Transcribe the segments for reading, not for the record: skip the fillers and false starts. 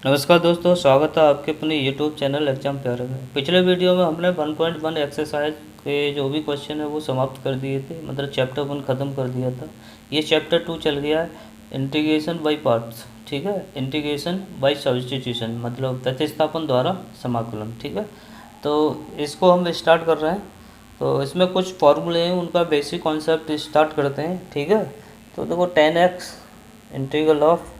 नमस्कार दोस्तों, स्वागत है आपके अपने यूट्यूब चैनल एग्जाम प्यारे में। पिछले वीडियो में हमने 1.1 एक्सरसाइज के जो भी क्वेश्चन है वो समाप्त कर दिए थे, मतलब चैप्टर 1 ख़त्म कर दिया था। ये चैप्टर 2 चल गया है, इंटीग्रेशन बाय पार्ट्स। ठीक है, इंटीग्रेशन बाय सब्स्टिट्यूशन, मतलब प्रतिस्थापन द्वारा समाकलन। ठीक है, तो इसको हम स्टार्ट कर रहे हैं। तो इसमें कुछ फॉर्मूले हैं, उनका बेसिक कॉन्सेप्ट स्टार्ट करते हैं। ठीक है, तो देखो 10x इंटीग्रल ऑफ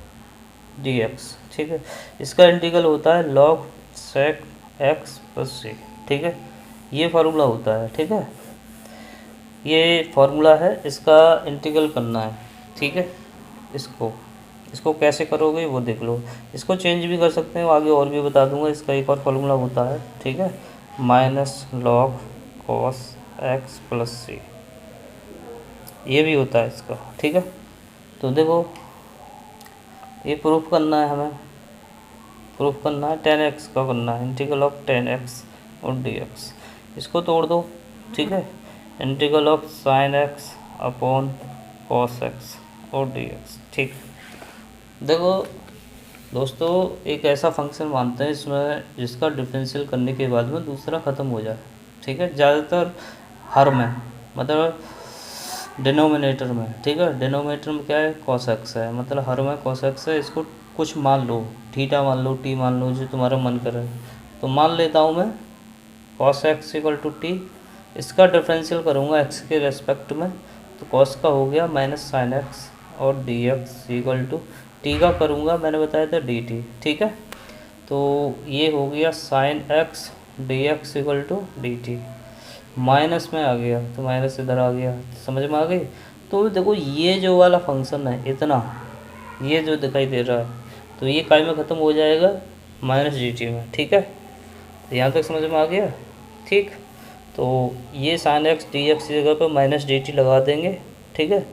dx। ठीक है, इसका इंटीग्रल होता है log sec x प्लस सी। ठीक है, ये फार्मूला होता है। ठीक है, ये फार्मूला है, इसका इंटीग्रल करना है। ठीक है, इसको कैसे करोगे वो देख लो। इसको चेंज भी कर सकते हो, आगे और भी बता दूंगा। इसका एक और फार्मूला होता है, ठीक है, minus log cos x plus C, ये भी होता है इसका। ठीक है, तो देखो ये प्रूफ करना है, हमें प्रूफ करना है 10x का करना है, इंटीग्रल ऑफ 10x और dx। इसको तोड़ दो। ठीक है, integral of sign x upon cos x और dx। ठीक, देखो दोस्तों, एक ऐसा फंक्शन मानते हैं इसमें जिसका डिफरेंशियल करने के बाद में दूसरा ख़त्म हो जाए। ठीक है, ज़्यादातर हर में, मतलब डिनोमिनेटर में। ठीक है, डिनोमिनेटर में क्या है, कॉस एक्स है, मतलब हर में कॉस एक्स है। इसको कुछ मान लो, थीटा मान लो, टी मान लो, जो तुम्हारा मन करे। तो मान लेता हूँ मैं cos x equal to t. इसका डिफरेंशियल करूँगा एक्स के रेस्पेक्ट में, तो कॉस का हो गया माइनस साइन एक्स, और d x equal to t का करूँगा, मैंने बताया था डी टी। ठीक है, तो ये हो गया sine x d x equal to d t. Minus में आ गया तो माइनस इधर आ गया, समझ में आ गई। तो देखो ये जो वाला फंक्शन है इतना, ये जो दिखाई दे रहा है, तो ये काय में ख़त्म हो जाएगा, माइनस डी टी में। ठीक है, तो यहाँ तक समझ में आ गया। ठीक, तो ये साइन एक्स डी एक्स की जगह पर माइनस डी टी लगा देंगे। ठीक है,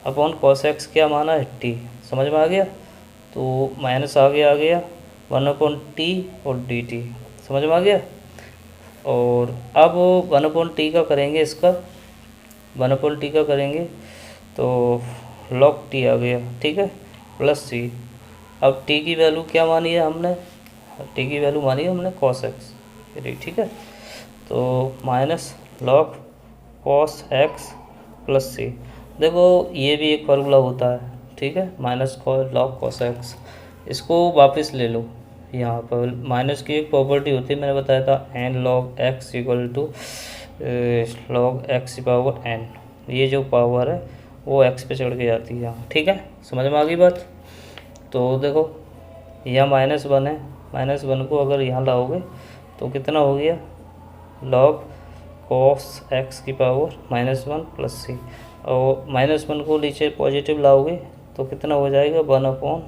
अपॉन कॉस एक्स क्या माना है, टी। समझ में आ गया, तो माइनस आ गया 1 टी और डी टी। समझ में आ गया। और अब 1/t का करेंगे, इसका 1/t का करेंगे तो log t आ गया। ठीक है, प्लस सी। अब t की वैल्यू क्या मानी है हमने, t की वैल्यू मानी है हमने cos x। ठीक है, तो minus log cos x plus C. देखो ये भी एक फार्मूला होता है। ठीक है, माइनस log cos x, इसको वापस ले लो। यहाँ पर माइनस की एक प्रॉपर्टी होती है, मैंने बताया था, n log x equal to log x power n. ये जो पावर है वो एक्स पे चढ़ के जाती है यहाँ। ठीक है, समझ में आ गई बात। तो देखो यहाँ -1 है, -1 को अगर यहाँ लाओगे तो कितना हो गया, लॉग कॉस एक्स की पावर -1 प्लस सी। और -1 को नीचे पॉजिटिव लाओगे तो कितना हो जाएगा, 1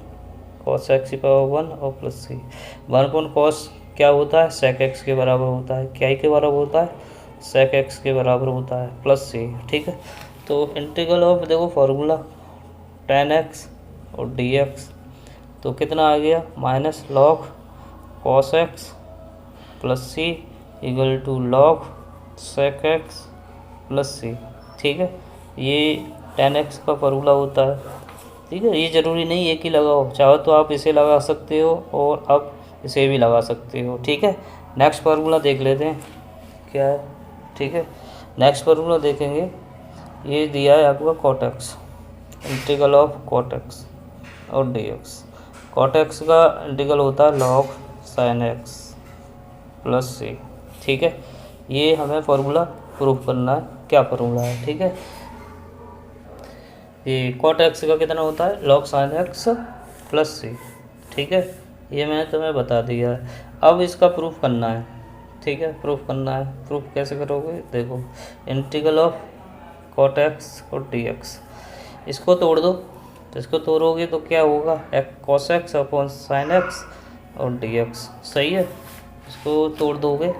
कॉस एक्स की पावर 1 और प्लस सी। 1 कॉस क्या होता है, सेक एक्स के बराबर होता है। क्या के बराबर होता है, सेक एक्स के बराबर होता है, प्लस सी। ठीक है, तो इंटीग्रल ऑफ, देखो फार्मूला 10x और dx, तो कितना आ गया, minus log cos x plus C equal to log sec x plus सी। ठीक है, ये 10x का फार्मूला होता है। ठीक है, ये ज़रूरी नहीं एक ही लगाओ, चाहो तो आप इसे लगा सकते हो और आप इसे भी लगा सकते हो। ठीक है, नेक्स्ट फार्मूला देख लेते हैं क्या है। ठीक है, नेक्स्ट फार्मूला देखेंगे, ये दिया है आपका cot x, integral of cot x और डी एक्स। कॉट एक्स का इंटीग्रल होता है लॉग साइन एक्स प्लस सी। ठीक है, ये हमें फार्मूला प्रूफ करना है, क्या फार्मूला है। ठीक है, ये कॉट एक्स का कितना होता है, लॉग साइन एक्स प्लस सी। ठीक है, ये मैंने तुम्हें बता दिया है। अब इसका प्रूफ करना है। ठीक है, प्रूफ करना है। प्रूफ कैसे करोगे, देखो इंटीग्रल ऑफ कॉट एक्स और डी एक्स, इसको तोड़ दो। तो इसको तोड़ोगे तो क्या होगा, cos x upon sine x और डी एक्स। सही है, इसको तोड़ दोगे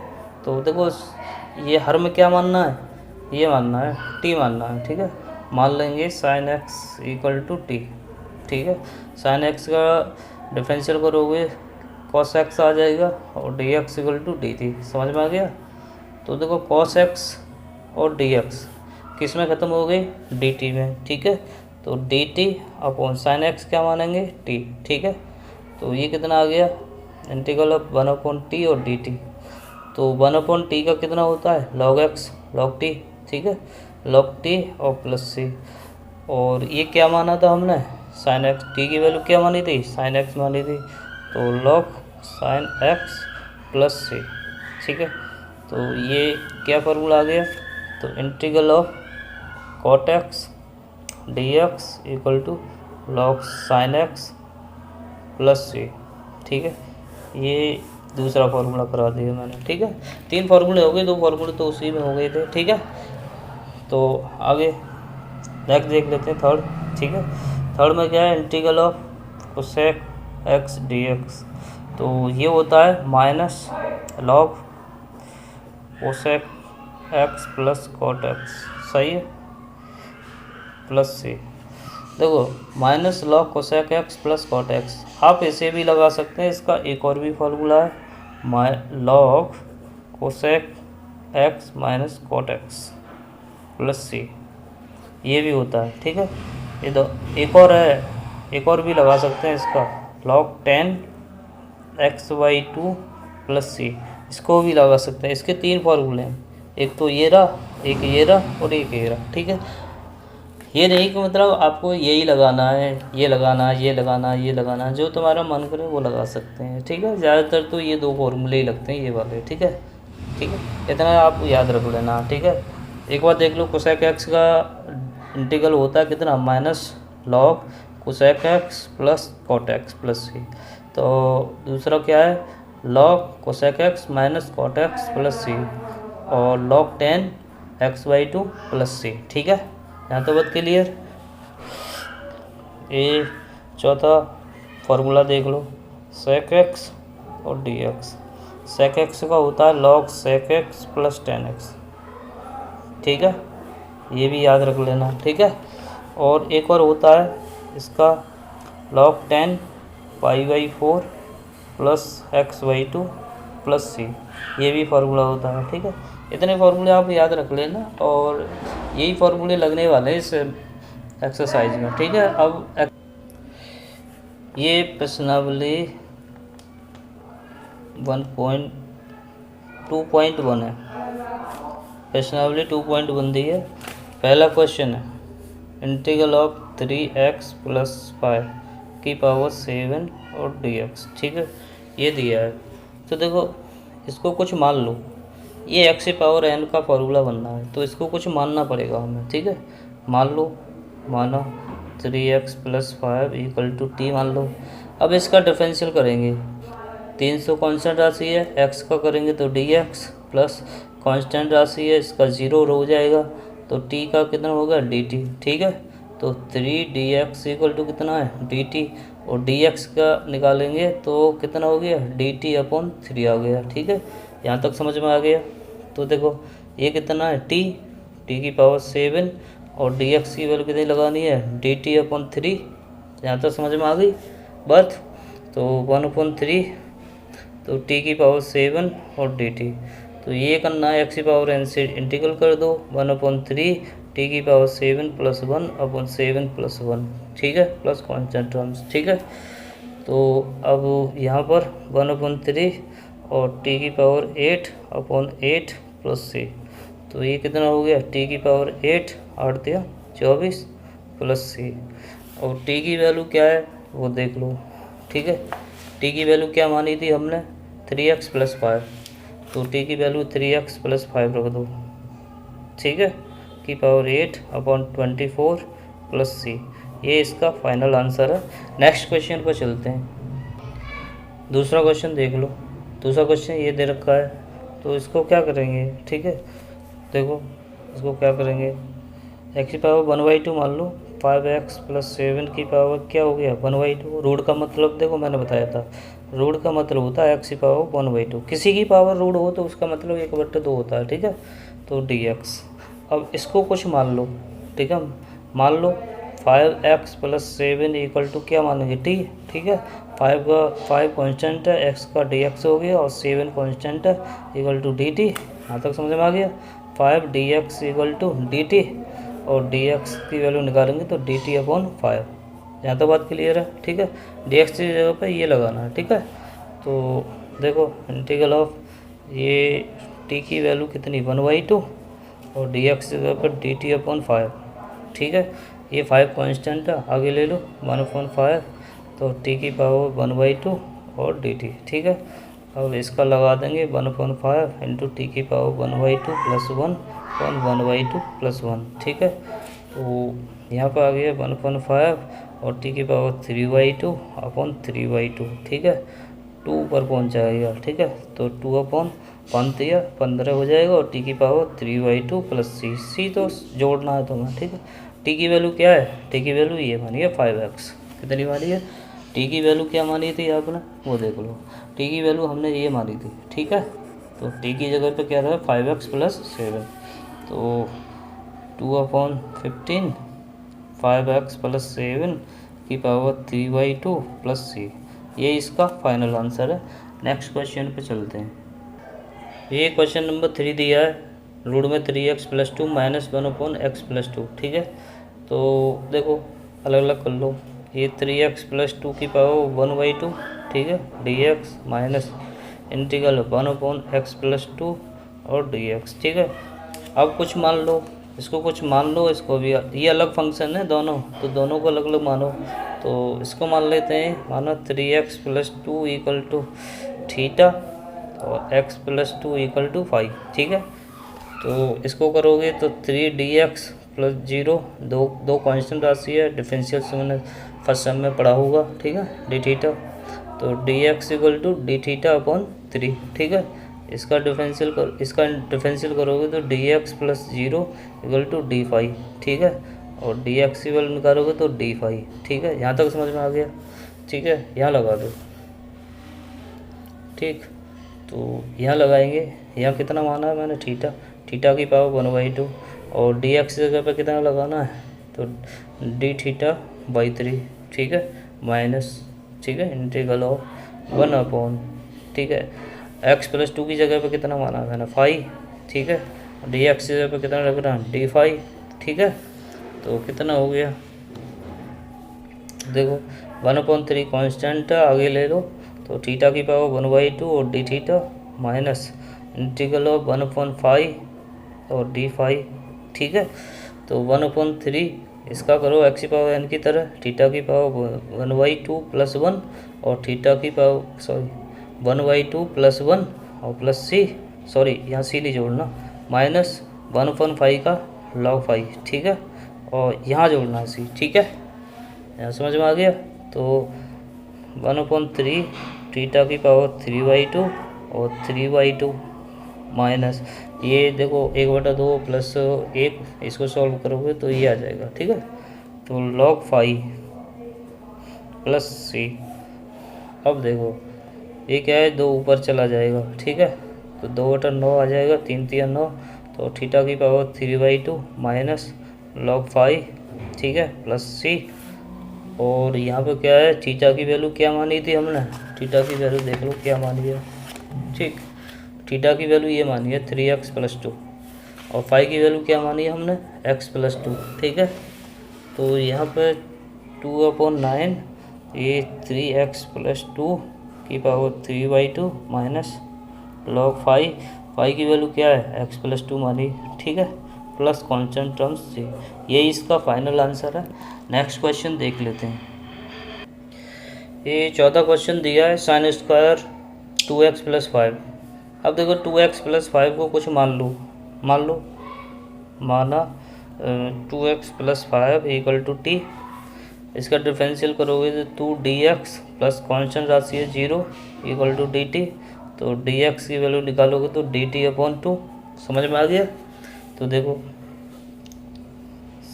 तो देखो ये हर में क्या मानना है, ये मानना है, टी मानना है। ठीक है, मान लेंगे sine x equal to t. ठीक है, साइन एक्स का डिफरेंशियल करोगे कॉस एक्स आ जाएगा और d x equal to d t. समझ में आ गया। तो देखो कॉस एक्स और डी एक्स किस में ख़त्म हो गई, डी टी में। ठीक है, तो D T upon sine x क्या मानेंगे, टी। ठीक है, तो ये कितना आ गया, इंटीग्रल ऑफ 1/t और dt। तो 1/t का कितना होता है log x log t, ठीक है, log t और प्लस c। और ये क्या माना था हमने sin x, t की वैल्यू क्या मानी थी sin x मानी थी, तो log sin x plus c, ठीक है। तो ये क्या फार्मूला आ गया, तो integral of cot x dx equal to log sin x plus c, ठीक है। ये दूसरा फार्मूला करा दिया मैंने, ठीक है। 3 फार्मूले हो गए, 2 फार्मूले तो उसी में हो गए थे, ठीक है। तो आगे नेक्स्ट देख लेते हैं थर्ड, ठीक है। थर्ड में क्या है integral of cosec x dx। तो ये होता है minus log cosec x plus cot x, सही है, प्लस c। देखो minus log cosec x plus cot x, आप इसे भी लगा सकते हैं, इसका एक और भी फार्मूला है log cosec x minus cot x plus c, ये भी होता है, ठीक है। ये दो एक और है, एक और भी लगा सकते हैं इसका log 10 x/2 प्लस c, इसको भी लगा सकते हैं। इसके 3 फार्मूले हैं, एक तो ये रहा, एक ये रहा और एक ये रहा, ठीक है। ये नहीं कि मतलब आपको यही लगाना है, ये लगाना है, ये लगाना है, ये लगाना है, जो तुम्हारा मन करे वो लगा सकते हैं, ठीक है। ज़्यादातर तो ये 2 फार्मूले ही लगते हैं, ये वाले, ठीक है, ठीक है। इतना आप याद रख लेना, ठीक है। एक बार देख लो कोसेक एक्स का इंटीग्रल होता है कितना minus log cosec x plus cot x plus C. तो दूसरा क्या है log cosec x minus cot x plus C और लॉग 10 x/2 प्लस सी, ठीक है। यहाँ तो बात क्लियर। ये चौथा फार्मूला देख लो सेक एक्स और डी एक्स। सेक एक्स का होता है log sec x plus 10x, ठीक है, ये भी याद रख लेना, ठीक है। और एक और होता है इसका log 10 π/4 plus x/2 plus c, ये भी फार्मूला होता है, ठीक है। इतने फार्मूले आप याद रख लेना और यही फार्मूले लगने वाले हैं इस एक्सरसाइज में, ठीक है। अब ये प्रश्नावली 2.1 है, प्रश्नावली 2.1 दी है। पहला क्वेश्चन है इंटीग्रल ऑफ 3x प्लस 5 की पावर 7 और dx, ठीक है, ये दिया है। तो देखो इसको कुछ मान लो, ये x की पावर n का फार्मूला बनना है तो इसको कुछ मानना पड़ेगा हमें, ठीक है। मान लो, माना 3x plus 5 equal to t मान लो। अब इसका डिफरेंशियल करेंगे, 300 कांस्टेंट राशि है, x का करेंगे तो dx प्लस कांस्टेंट राशि है इसका 0 हो जाएगा तो t का कितना होगा dt, ठीक है। तो 3dx इक्वल टू कितना है dt और dx का निकालेंगे तो कितना हो गया dt/3 आ गया, ठीक है। यहाँ तक समझ में आ गया। तो देखो ये कितना है t की पावर 7 और dx की वैल्यू कितनी लगानी है dt/3, यहाँ तक समझ में आ गई बात। तो 1/3 तो t की पावर 7 और dt, तो ये करना है x की पावर n से इंटीग्रल कर दो 1/3 t की पावर 7 प्लस 1/7 प्लस 1, ठीक है, प्लस कॉन्स्टेंट टर्म्स, ठीक है। तो अब यहाँ पर 1/3 और t की पावर 8/8 प्लस c, तो ये कितना हो गया t की पावर 8 8 दिया 24 प्लस c। और t की वैल्यू क्या है वो देख लो, ठीक है। t की वैल्यू क्या मानी थी हमने 3x प्लस 5, तो t की वैल्यू 3x प्लस 5 रख दो, ठीक है, की पावर 8/24 प्लस c, ये इसका फाइनल आंसर है। नेक्स्ट क्वेश्चन पर चलते हैं। दूसरा क्वेश्चन देख लो, दूसरा क्वेश्चन ये दे रखा है तो इसको क्या करेंगे, ठीक है। देखो इसको क्या करेंगे x की पावर 1/2 मान लो, 5x प्लस 7 की पावर क्या हो गया 1/2। रूट का मतलब देखो मैंने बताया था, रूट का मतलब होता है x की पावर 1/2, किसी की पावर रूट हो तो उसका मतलब 1/2 होता है, ठीक है। तो dx, अब इसको कुछ मान लो, ठीक है। मान लो 5x प्लस 7 इक्वल टू क्या मानेंगे t, ठीक है। 5 कॉन्स्टेंट है, x का dx हो गया और 7 कॉन्स्टेंट है इक्वल टू dt, यहाँ तक समझ में आ गया। 5dx इक्वल टू dt और dx की वैल्यू निकालेंगे तो dt/5, यहाँ तक बात क्लियर है, ठीक है। dx की जगह पे ये लगाना है, ठीक है। तो देखो इंटीग्रल ऑफ ये टी की वैल्यू कितनी 1/2 और डी एक्स जगह पर डी टी अपॉन 5, ठीक है। ये 5 कांस्टेंट है, आगे ले लो 1/5, तो टी की पावर 1/2 और डी टी, ठीक है। अब इसका लगा देंगे 1/5 इंटू टी की पावर 1/2 प्लस 1 अपॉन 1/2 प्लस 1, ठीक है। तो यहाँ पर आ गया 1/5 और टी की पावर 3/2 अपॉन 3/2, ठीक है। 2 ऊपर पहुँच जाएगा, ठीक है। तो 2/15 15 हो जाएगा और टी की पावर 3/2 प्लस सी तो जोड़ना है तुम्हें, ठीक है। टी की वैल्यू क्या है, टी की वैल्यू ये मानी है 5x, कितनी मानी है, टी की वैल्यू क्या मानी थी आपने वो देख लो। टी की वैल्यू हमने ये मानी थी, ठीक है। तो टी की जगह पे क्या था 5x प्लस 7, तो 2/15 5x प्लस 7 की पावर 3/2 प्लस सी, ये इसका फाइनल आंसर है। नेक्स्ट क्वेश्चन पे चलते हैं। ये क्वेश्चन नंबर 3 दिया है, रूट में 3x plus 2 minus 1/x plus 2, ठीक है। तो देखो अलग अलग कर लो, ये 3x प्लस 2 की पावर 1/2, ठीक है, dx minus integral 1/x plus 2 और dx, ठीक है। अब कुछ मान लो, इसको कुछ मान लो, इसको भी, ये अलग फंक्शन है दोनों, तो दोनों को अलग अलग मानो। तो इसको मान लेते हैं, मानो 3x plus 2 equal to theta और x प्लस 2 इक्वल टू 5, ठीक है। तो इसको करोगे तो 3dx प्लस 0, दो कांस्टेंट राशि है, डिफरेंशियल से मैंने फर्स्ट सेम में पढ़ा होगा, ठीक है, डी थीटा। तो dx equal to d theta upon 3, ठीक है। इसका डिफरेंशियल करोगे तो dx plus 0 equal to d5, ठीक है। और dx की वैल्यू निकालोगे तो d5, ठीक है। यहाँ तक समझ में आ गया, ठीक है। यहाँ लगा दो, ठीक। तो यहाँ लगाएंगे, यहाँ कितना माना है मैंने थीटा की पावर 1/2 और dx जगह पे कितना लगाना है तो d थीटा बाई 3, ठीक है, माइनस, ठीक है, इंटीग्रल ऑफ 1 ठीक है, x प्लस 2 की जगह पे कितना माना है मैंने 5, ठीक है, dx की जगह पे कितना रखना है d5, ठीक है। तो कितना हो गया देखो 1/3 कांस्टेंट है, आगे ले लो, तो थीटा की पावर 1/2 और D theta minus integral of 1/5 और d5, ठीक है। तो 1/3 इसका करो x की पावर n की तरह, थीटा की पावर 1/2 प्लस 1 और थीटा की पावर 1/2 प्लस 1 और प्लस c, सॉरी यहाँ c नहीं जोड़ना, माइनस 1/5 का log 5, ठीक है। और यहाँ जोड़ना है c, ठीक है। यहाँ समझ में आ गया। तो 1/3 थीटा की पावर 3/2 और 3/2 माइनस ये देखो 1/2 प्लस 1, इसको सॉल्व करोगे तो ये आ जाएगा, ठीक है। तो log 5 प्लस सी, अब देखो ये क्या है, 2 ऊपर चला जाएगा, ठीक है। तो 2/9 आ जाएगा, 3 3 9, तो थीटा की पावर 3/2 माइनस log 5, ठीक है, प्लस सी। और यहाँ पे क्या है, थीटा की वैल्यू क्या मानी थी हमने, थीटा की वैल्यू देख लो क्या मानी है, ठीक। थीटा की वैल्यू ये मानी है 3x प्लस 2 और 5 की वैल्यू क्या मानी है हमने x प्लस 2, ठीक है। तो यहाँ पे 2/9 ये 3x प्लस 2 की पावर 3/2 माइनस log 5 की वैल्यू क्या है x प्लस 2 मानी, ठीक है, प्लस कॉन्स्टेंट टर्म्स से, यही इसका फाइनल आंसर है। नेक्स्ट क्वेश्चन देख लेते हैं। ये 14 क्वेश्चन दिया है, साइन स्क्वायर 2x प्लस 5। अब देखो 2x प्लस 5 को कुछ मान लो, माना 2x plus 5 equal to t, इसका डिफरेंशियल करोगे तो 2dx प्लस कॉन्स्टेंट राशि है 0 इक्वल टू dt, तो dx की वैल्यू निकालोगे तो dt अपॉन 2, समझ में आ गया। तो देखो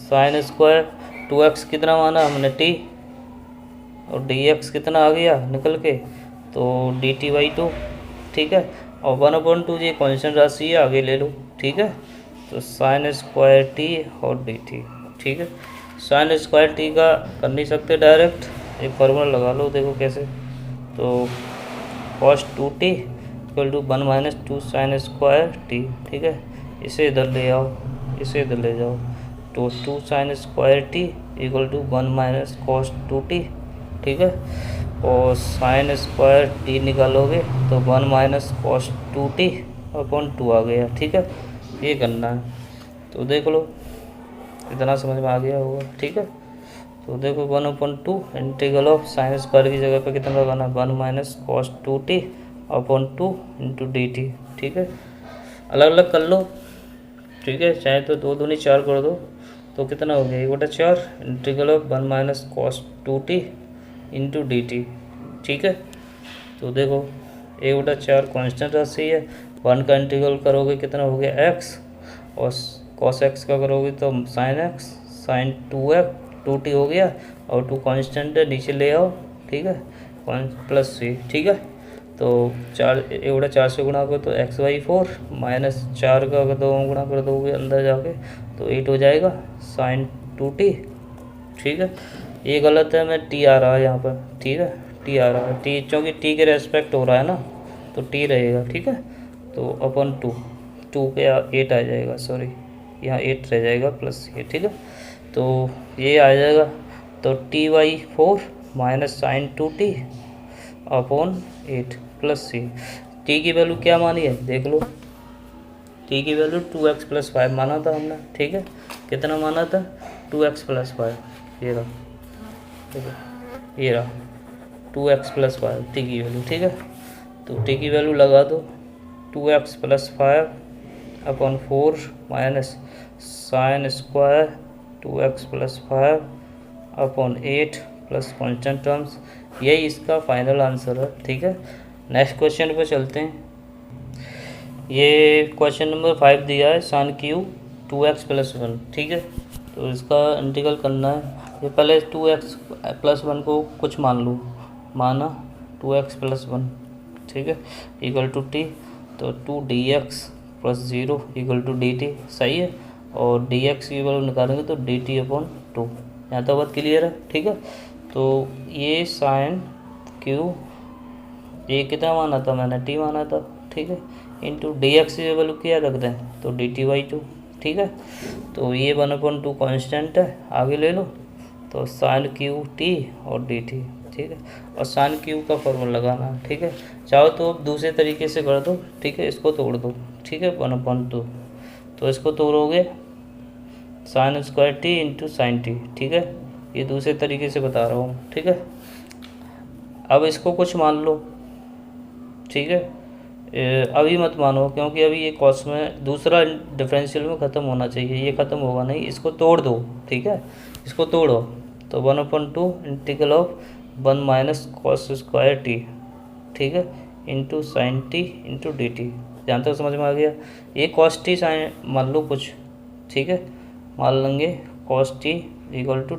साइन स्क्वायर 2x कितना माना हमने t और dx कितना आ गया निकल के, तो dt/2, ठीक है। और 1/2 ये कॉन्स्टेंट राशि है, आगे ले लो, ठीक है। तो साइन स्क्वायर t और dt, ठीक है। साइन स्क्वायर t का कर नहीं सकते डायरेक्ट, एक फार्मूला लगा लो, देखो कैसे। तो cos 2t equal to 1 minus 2 sine square t, ठीक है। इसे इधर ले आओ, इसे इधर ले जाओ, तो 2 sine square t equal to 1 minus cos 2t, ठीक है। और साइन स्क्वायर टी निकालोगे तो 1 माइनस कॉस 2t अपॉन 2 आ गया। ठीक है, ये करना है। तो देख लो, इतना समझ में आ गया होगा। ठीक है, तो देखो 1/2 इंटीग्रल ऑफ साइन स्क्वायर की जगह पे कितना लगाना, 1 minus cos 2t upon 2 into d T. ठीक है, अलग अलग कर लो। ठीक है, चाहे तो 2 दूनी 4 कर दो तो कितना हो गया, 1/4 integral of 1 minus cos 2t into d T. ठीक है, तो देखो 1/4 कॉन्स्टेंट राशि है, 1 का इंटीग्रल करोगे कितना हो गया x, और कॉस x का करोगे तो साइन x, साइन 2t हो गया, और 2 कांस्टेंट है नीचे ले आओ। ठीक है, प्लस सी। ठीक है, तो 4 से गुणा करो तो x/4 माइनस 4 का अगर 2 गुणा कर दोगे अंदर जाके तो 8 हो जाएगा साइन 2t। ठीक है, ये गलत है, मैं टी आ रहा है यहाँ पर। ठीक है, टी आ रहा है, टी क्योंकि टी के रेस्पेक्ट हो रहा है ना, तो टी रहेगा। ठीक है, तो अपन 2 पे 8 आ जाएगा, सॉरी यहाँ 8 रह जाएगा प्लस ये। ठीक है, तो ये आ जाएगा, तो t/4 minus sine 2t upon 8 plus C. T की वैल्यू क्या मानी है देख लो, टी की वैल्यू 2x + 5 माना था हमने। ठीक है, कितना माना था, 2x + 5। ये रहा, देखो ये रहा 2x + 5 टी की वैल्यू। ठीक है, तो टी की वैल्यू लगा दो, 2x + 5 upon 4 minus sine square 2x + 5 upon 8 plus constant terms. यही इसका फाइनल आंसर है। ठीक है, नेक्स्ट क्वेश्चन पे चलते हैं। ये क्वेश्चन नंबर 5 दिया है, साइन क्यू 2x + 1। ठीक है, तो इसका इंटीग्रल करना है। ये पहले 2x + 1 को कुछ मान लो, माना 2x + 1। ठीक है, इक्वल टू टी, तो 2dx + 0 इक्वल टू dt। सही है, और dx की वैल्यू निकालेंगे तो dt/2। यहाँ तक बात क्लियर है। ठीक है, तो ये साइन क्यू, ये कितना माना था मैंने, टी माना था। ठीक है, इंटू डी एक्स की वैल्यू क्या रख दें तो dt/2। ठीक है, तो ये 1/2 कांस्टेंट है, आगे ले लो, तो साइन क्यू टी और डी टी। ठीक है, और साइन क्यू का फॉर्मूला लगाना है। ठीक है, चाहो तो अब दूसरे तरीके से कर दो। ठीक है, इसको तोड़ दो। ठीक है, 1/2, तो इसको तोड़ोगे sine square t into sine t. ठीक है, ये दूसरे तरीके से बता रहा हूँ। ठीक है, अब इसको कुछ मान लो। ठीक है, अभी मत मानो, क्योंकि अभी ये कॉस में दूसरा डिफरेंशियल में ख़त्म होना चाहिए, ये ख़त्म होगा नहीं, इसको तोड़ दो। ठीक है, इसको तोड़ो, तो 1/2 integral of 1 minus cos square T. ठीक है, into sine t into d T. जहाँ तक समझ में आ गया, ये कॉस टी साइन मान लो कुछ। ठीक है, मान लेंगे cos t equal to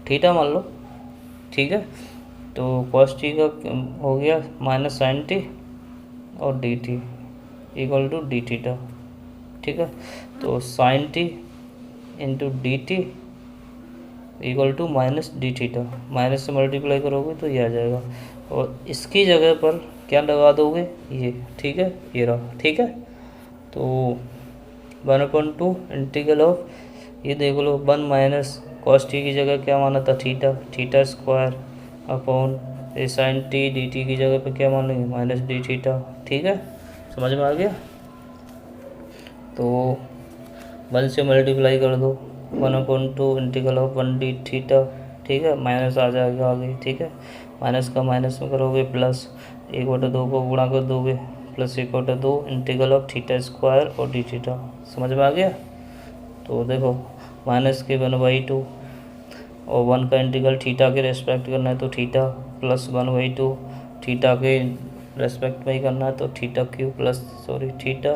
theta मान लो। ठीक है, तो कॉस टी का हो गया माइनस साइन टी और d t equal to d theta. ठीक है, तो sine t into d t equal to minus d theta, माइनस से मल्टीप्लाई करोगे तो ये आ जाएगा, और इसकी जगह पर क्या लगा दोगे ये। ठीक है, ये रहा। ठीक है, तो 1/2 इंटीग्रल ऑफ, ये देख लो 1 माइनस कॉस टी की जगह क्या माना था, थीटा स्क्वायर अपॉन ए साइन टी डी टी की जगह पे क्या मान लेंगे, माइनस डी थीटा। ठीक है, समझ में आ गया, तो 1 से मल्टीप्लाई कर दो, 1/2 इंटीग्रल ऑफ 1 डी थीटा। ठीक है, माइनस आ जाएगा आगे। ठीक है, माइनस का माइनस में करोगे प्लस, 1/2 को गुणा कर दोगे, plus 1/2 integral of theta square और डी थीटा। समझ में आ गया, तो देखो माइनस के 1/2 और 1 का इंटीग्रल थीटा के रेस्पेक्ट करना है तो थीटा प्लस 1/2 थीटा के रेस्पेक्ट में ही करना है तो theta Q plus, sorry theta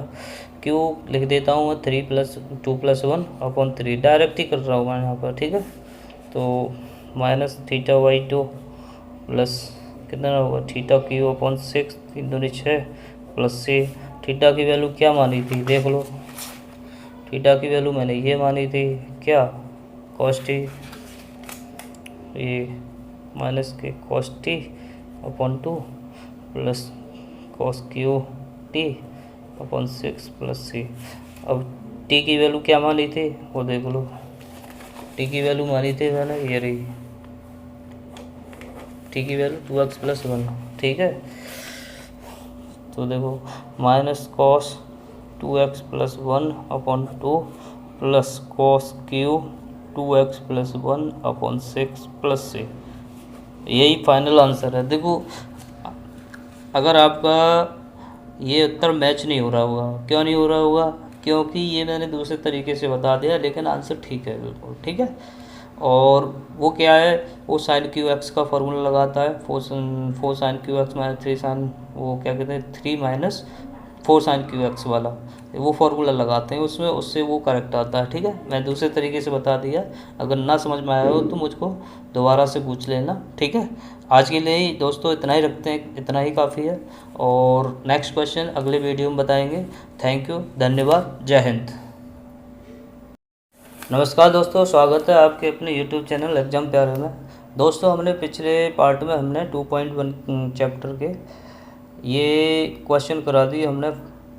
Q लिख देता हूँ मैं, 3+2 + 1 अपॉन 3, डायरेक्ट ही कर रहा हूँ मैं यहाँ पर। ठीक है, तो माइनस थीटा/2 प्लस कितना होगा थीटा क्यू अपॉन 6, 3 दूनी 6 प्लस से थीटा की वैल्यू क्या मानी थी देख लो, थीटा की वैल्यू मैंने ये मानी थी क्या, कॉस टी, ये माइनस के cos t upon 2 plus cos cube t upon 6 plus C. अब टी की वैल्यू क्या मानी थी वो देख लो, टी की वैल्यू मानी थी मैंने ये रही, टी की वैल्यू 2x+1, ठीक है। तो देखो minus cos 2x+1/2 plus cos Q 2x+1/6 plus से, यही फाइनल आंसर है। देखो अगर आपका ये उत्तर मैच नहीं हो रहा होगा, क्यों नहीं हो रहा होगा, क्योंकि ये मैंने दूसरे तरीके से बता दिया, लेकिन आंसर ठीक है बिल्कुल, ठीक है। और वो क्या है, वो साइन क्यू एक्स का फॉर्मूला लगाता है, 4 sine cube x minus 3 sine, वो क्या कहते हैं 3 माइनस 4 साइन क्यू एक्स वाला, वो फार्मूला लगाते हैं उसमें, उससे वो करेक्ट आता है, ठीक है। मैं दूसरे तरीके से बता दिया, अगर ना समझ में आया हो तो मुझको दोबारा से पूछ लेना, ठीक है। आज के लिए दोस्तों इतना ही रखते हैं, इतना ही काफ़ी है, और नेक्स्ट क्वेश्चन अगले वीडियो में बताएंगे। थैंक यू, धन्यवाद, जय हिंद। नमस्कार दोस्तों, स्वागत है आपके अपने YouTube चैनल एग्जाम प्यारे में। दोस्तों हमने पिछले पार्ट में हमने 2.1 चैप्टर के ये क्वेश्चन करा दिए, हमने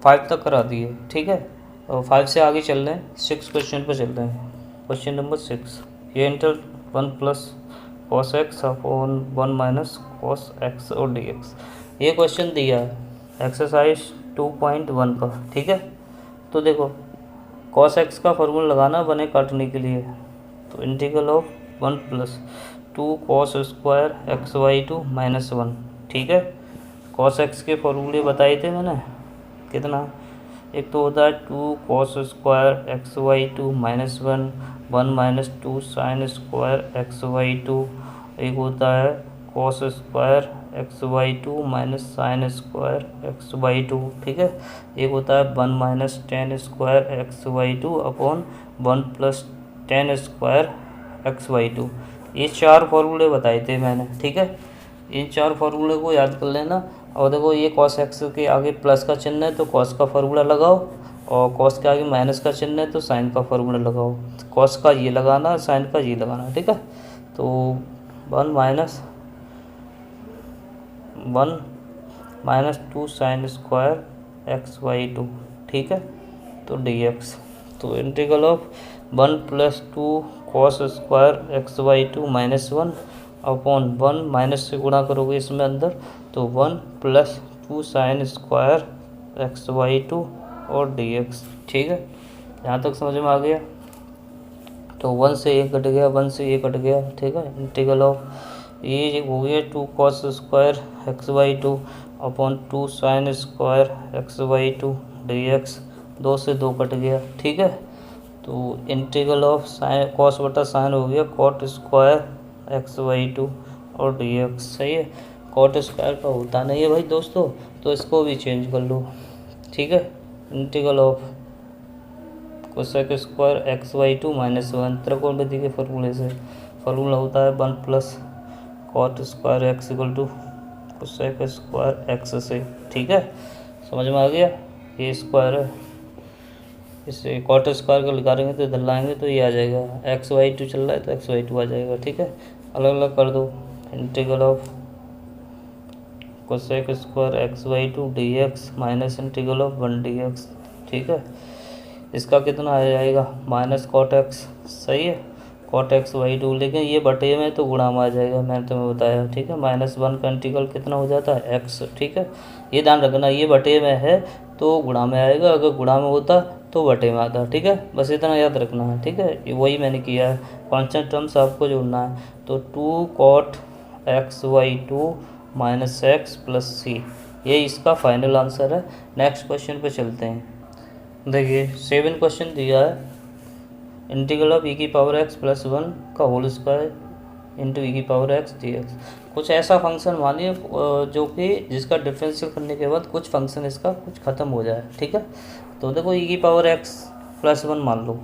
5 तक करा दिए, ठीक है। और 5 से आगे चल रहे हैं, 6 क्वेश्चन पर चल रहे हैं। क्वेश्चन नंबर 6, ये inter 1 plus cos x upon 1 minus cos x और डी एक्स, ये क्वेश्चन दिया है एक्सरसाइज 2.1 का, ठीक है। तो देखो कॉस एक्स का फॉर्मूला लगाना बने काटने के लिए, तो integral of 1 plus 2 cos square x y 2 minus 1, ठीक है। कॉस एक्स के फॉर्मूले बताए थे मैंने, कितना, एक तो होता है 2 cos square x y 2 minus 1, 1 minus 2 sine square x y 2, एक होता है cos square x y 2 minus sine square x y 2, ठीक है। एक होता है 1 minus tan square x y 2 upon 1 plus tan square x y 2, ये 4 फॉर्मूले बताए थे मैंने, ठीक है। इन 4 फार्मूले को याद कर लेना। और देखो ये कॉस एक्स के आगे प्लस का चिन्ह है तो कॉस का फार्मूला लगाओ, और कॉस के आगे माइनस का चिन्ह है तो साइन का फार्मूला लगाओ। कॉस का ये लगाना, साइन का ये लगाना, ठीक है। तो 1 minus 2 sine square x y 2, ठीक है, तो डी एक्स। तो integral of 1 plus 2 cos square x y 2 minus 1 upon 1, minus से गुणा करोगे इसमें अंदर, तो 1 plus 2 sine square x y 2 और डी एक्स, ठीक है। यहाँ तक समझ में आ गया। तो 1 से 1 कट गया, 1 से 1 कट गया, ठीक है। इंटीग्रल ऑफ ये हो गया 2 cos square x y 2 upon 2 sine square x y 2 d x, 2 से 2 कट गया, ठीक है। तो इंटीग्रल ऑफ साइन कॉस बटा साइन हो गया कॉट स्क्वायर एक्स वाई 2 और डी एक्स, सही है। कॉट स्क्वायर का होता नहीं है भाई दोस्तों, तो इसको भी चेंज कर लो, ठीक है। Integral of cosec square x y 2 minus 1, त्रिकोणमिति के फॉर्मूले से फॉर्मूला होता है 1 plus cot square x equal to cosec square x से, ठीक है। समझ में आ गया, ये स्क्वायर है, इसे कॉट स्क्वायर का निकालेंगे तो इधर लाएंगे तो ये आ जाएगा, एक्स वाई 2 चल रहा है तो एक्स वाई 2 आ जाएगा, ठीक है। अलग अलग कर दो, integral of cosec square x y 2 d x minus integral of 1 d x, ठीक है। इसका कितना आ जाएगा, माइनस कॉट एक्स, सही है, कॉट एक्स वाई 2, लेकिन ये बटे में तो गुणा में आ जाएगा, मैंने तुम्हें बताया, ठीक है। -1 का इंटीग्रल कितना हो जाता है एक्स, ठीक है। ये ध्यान रखना, ये बटे में है तो गुणा में आएगा, अगर गुणा में होता तो बटे में आता, ठीक है। बस इतना याद रखना है, ठीक है। वही मैंने किया है, कॉन्स्टेंट टर्म्स आपको जोड़ना है। तो 2 cot x y 2 minus x plus C, ये इसका फाइनल आंसर है। नेक्स्ट क्वेश्चन पे चलते हैं। देखिए 7 क्वेश्चन दिया है, इंटीग्रल ऑफ ई की पावर एक्स प्लस 1 का होल स्क्वायर इंटू ई की पावर एक्स डी एक्स। कुछ ऐसा फंक्शन मानिए जो कि जिसका डिफरेंशियल करने के बाद कुछ फंक्शन इसका कुछ ख़त्म हो जाए, ठीक है। तो देखो ई की पावर एक्स प्लस 1 मान लो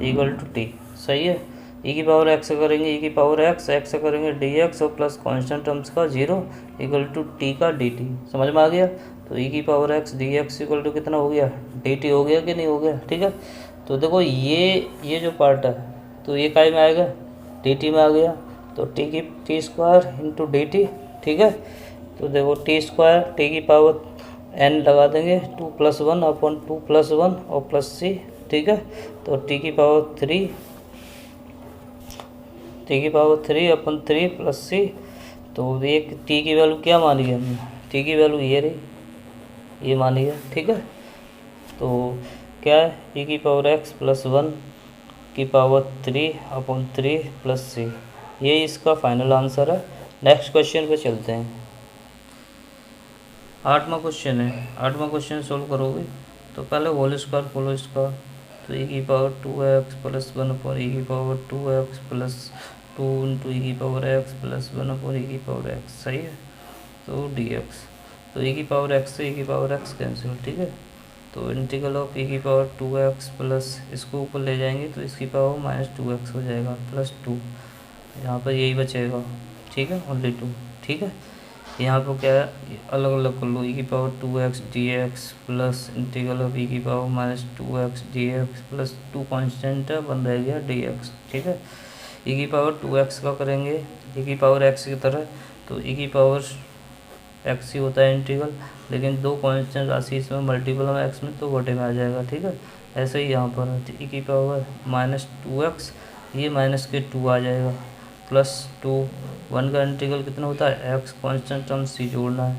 इक्वल टू टी, सही है। ई की पावर एक्स करेंगे ई की पावर एक्स करेंगे डी एक्स और प्लस कॉन्स्टेंट टर्म्स का 0 इक्वल टू टी का डी टी, समझ में आ गया। तो ई की power x d x equal to कितना हो गया, डी टी हो गया कि नहीं हो गया, ठीक है। तो देखो ये जो पार्ट है तो ये काय में आएगा, डी टी में आ गया, तो T square into d T, ठीक है। तो देखो टी स्क्वायर टी की पावर एन लगा देंगे 2 + 1 अपॉन 2 + 1 और प्लस सी, ठीक है। तो टी की पावर 3 टी की पावर 3 अपन 3 प्लस सी। तो एक टी की वैल्यू क्या मानी है हमने, टी की वैल्यू ये रही, ये मानी है, ठीक है। तो क्या है, e की पावर x प्लस 1 की पावर 3 अपॉन 3 प्लस सी, ये इसका फाइनल आंसर है। नेक्स्ट क्वेश्चन पे चलते हैं। 8वां क्वेश्चन है। 8वां क्वेश्चन सोल्व करोगे तो पहले होल स्क्वायर फुल स्क्वायर, तो e की power 2x plus 1 upon e की power 2x plus 2 into e की power x plus 1 upon e की पावर x, सही है। तो dx, तो e की पावर x से e की पावर x कैंसिल, ठीक है। तो इंटीग्रल ऑफ e की पावर 2x प्लस, इसको ऊपर ले जाएंगे तो इसकी पावर माइनस 2x हो जाएगा प्लस 2, यहाँ पर यही बचेगा, ठीक है, ओनली 2, ठीक है। यहाँ पर क्या है, अलग अलग कर लो, e की power 2x dx plus integral of e की power minus 2x dx plus 2 constant है, बन रह गया dx, ठीक है। e की पावर 2x का करेंगे e की पावर x की तरह, तो e की पावर x ही होता है इंटीग्रल, लेकिन दो कांस्टेंट राशि इसमें मल्टीपल में x में तो बटे में आ जाएगा, ठीक है। ऐसे ही यहाँ पर e की पावर माइनस 2x, ये माइनस के 2 आ जाएगा प्लस 2, 1 का इंटीग्रल कितना होता है x, कांस्टेंट टर्म c जोड़ना है,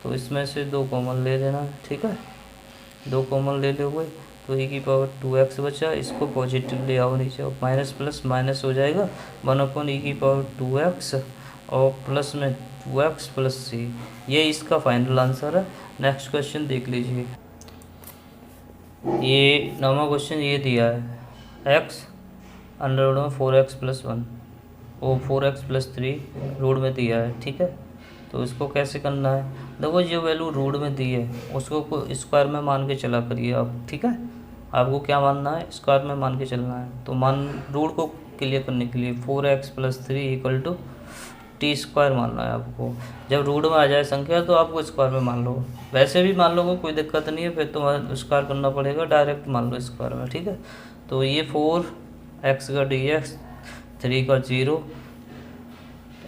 तो इसमें से 2 कॉमन ले लेना है, ठीक है। 2 कॉमन ले लोगे तो e की पावर 2x बचा, इसको पॉजिटिव ले आओ नीचे, और माइनस प्लस माइनस हो जाएगा 1 अपॉन e की पावर 2x और प्लस में 2x प्लस सी, ये इसका फाइनल आंसर है। नेक्स्ट क्वेश्चन देख लीजिए। ये 9वां क्वेश्चन ये दिया है, x अंडर रूट में 4x प्लस 1 और 4x प्लस 3 रूट में दिया है, ठीक है। तो इसको कैसे करना है, देखो जो वैल्यू रूट में दी है उसको स्क्वायर में मान के चला करिए आप, ठीक है। आपको क्या मानना है, स्क्वायर में मान के चलना है। तो मान रूट को क्लियर करने के लिए 4x plus 3 equal to t square मानना है आपको। जब रूट में आ जाए संख्या तो आपको स्क्वायर में मान लो, वैसे भी मान लो कोई दिक्कत नहीं है, फिर तो स्क्वायर करना पड़ेगा, डायरेक्ट मान लो स्क्वायर में, ठीक है। तो ये 4x का dx, 3 का 0,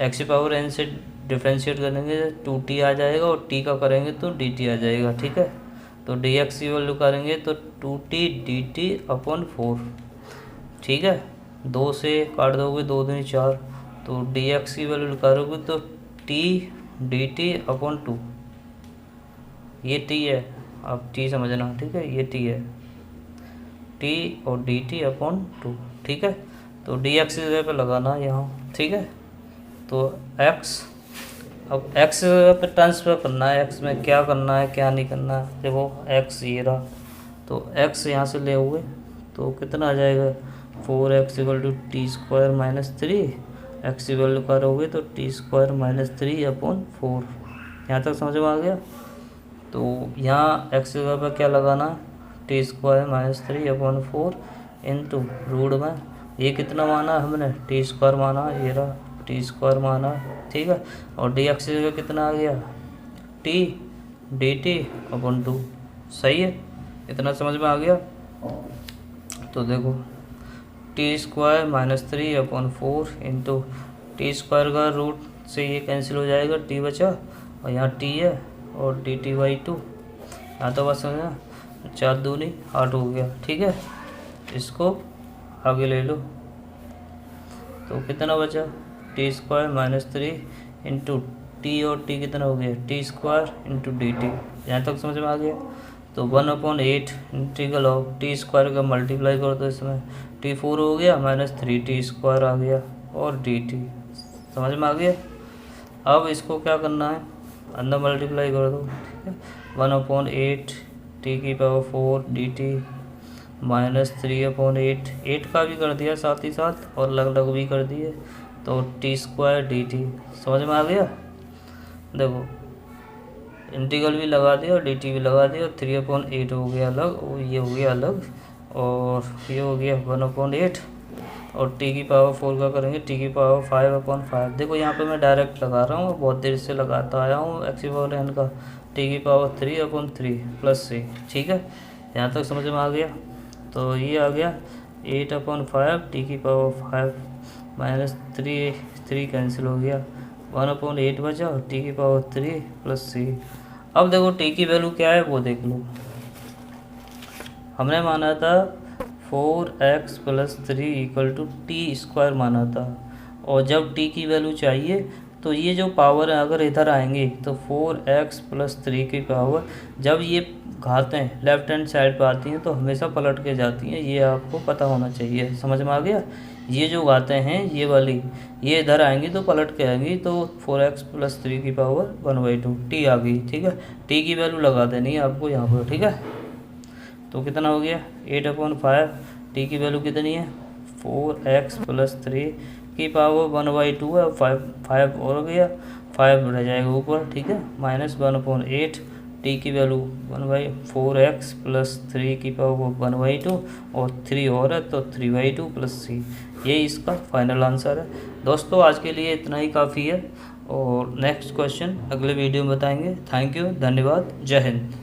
x की पावर n से डिफ्रेंशिएट करेंगे 2t आ जाएगा, और t का करेंगे तो dt आ जाएगा, ठीक है। तो dx की वैल्यू करेंगे तो 2t dt अपॉन 4, ठीक है। 2 से काट दोगे 2 दूनी 4, तो dx की वैल्यू निकालोगे तो t dt अपॉन 2, ये t है, आप t समझना, ठीक है, ये t है, t और dt अपॉन 2, ठीक है। तो dx की जगह पे लगाना यहाँ, ठीक है। तो x, अब x पे ट्रांसफर करना है, x में क्या करना है क्या नहीं करना है, देखो x ये रहा, तो x यहाँ से ले हुए तो कितना आ जाएगा 4x equal to t square minus 3, x की वैल्यू करोगे तो टी स्क्वायर माइनस 3 अपॉन 4, यहाँ तक समझ में आ गया। तो यहाँ एक्स की जगह पर क्या लगाना, t square minus 3 upon 4 into root में, ये कितना माना हमने, टी स्क्वायर माना, ये रहा टी स्क्वायर माना, ठीक है। और डी एक्स की जगह कितना आ गया, टी डी टी अपॉन 2, सही है, इतना समझ में आ गया। तो देखो T square minus 3 upon 4 into T square का रूट से ये कैंसिल हो जाएगा, टी बचा और यहाँ टी है और डी टी बाई 2, यहाँ तो बस समझना, 4 दूनी 8 हो गया, ठीक है। इसको आगे ले लो तो कितना बचा, T square minus 3 into T, और टी कितना हो गया T square into d T, यहाँ तक समझ में आ गया। तो 1/8 इंटीग्रल ऑफ टी स्क्वायर का मल्टीप्लाई कर दो, इसमें टी 4 हो गया माइनस 3t स्क्वायर आ गया और डी टी, समझ में आ गया। अब इसको क्या करना है, अंदर मल्टीप्लाई कर दो, ठीक है। 1/8 टी की पावर 4 डी टी माइनस 3/8, 8 का भी कर दिया साथ ही साथ और अलग अलग भी कर दिए, तो टी स्क्वायर डी टी, समझ में आ गया। देखो इंटीग्रल भी लगा दिया और डी टी भी लगा दिया, 3/8 हो गया अलग और ये हो गया अलग, और ये हो गया 1/8, और टी की पावर 4 का करेंगे टी की पावर 5/5। देखो यहाँ पे मैं डायरेक्ट लगा रहा हूँ, बहुत देर से लगाता आया हूँ एक्स की पावर n का, टी की पावर 3/3 प्लस सी, ठीक है, यहाँ तक समझ में आ गया। तो ये आ गया 8/5 टी की पावर 5 माइनस 3 कैंसिल हो गया, 1/8 बचा और टी की पावर 3 प्लस सी। अब देखो टी की वैल्यू क्या है वो देख लो, हमने माना था 4x plus 3 equal to t square माना था, और जब टी की वैल्यू चाहिए तो ये जो पावर है अगर इधर आएंगे तो 4x प्लस 3 की पावर, जब ये घातें लेफ्ट हैंड साइड पर आती हैं तो हमेशा पलट के जाती हैं, ये आपको पता होना चाहिए। समझ में आ गया? ये जो घातें हैं ये वाली, ये इधर आएंगी तो पलट के आएंगी, तो 4x प्लस 3 की पावर 1/2 टी आ गई। ठीक है, टी की वैल्यू लगा देनी है आपको यहाँ पर। ठीक है, तो कितना हो गया 8/5, टी की वैल्यू कितनी है 4x प्लस 3 की पावर 1/2 है। 5 और हो गया, 5 रह जाएगा ऊपर। ठीक है, -1/8, टी की वैल्यू 4x प्लस 3 की पावर 1/2 और 3 और है तो 3/2 प्लस c, ये इसका फाइनल आंसर है। दोस्तों आज के लिए इतना ही काफ़ी है और नेक्स्ट क्वेश्चन अगले वीडियो में बताएंगे। थैंक यू, धन्यवाद, जय हिंद।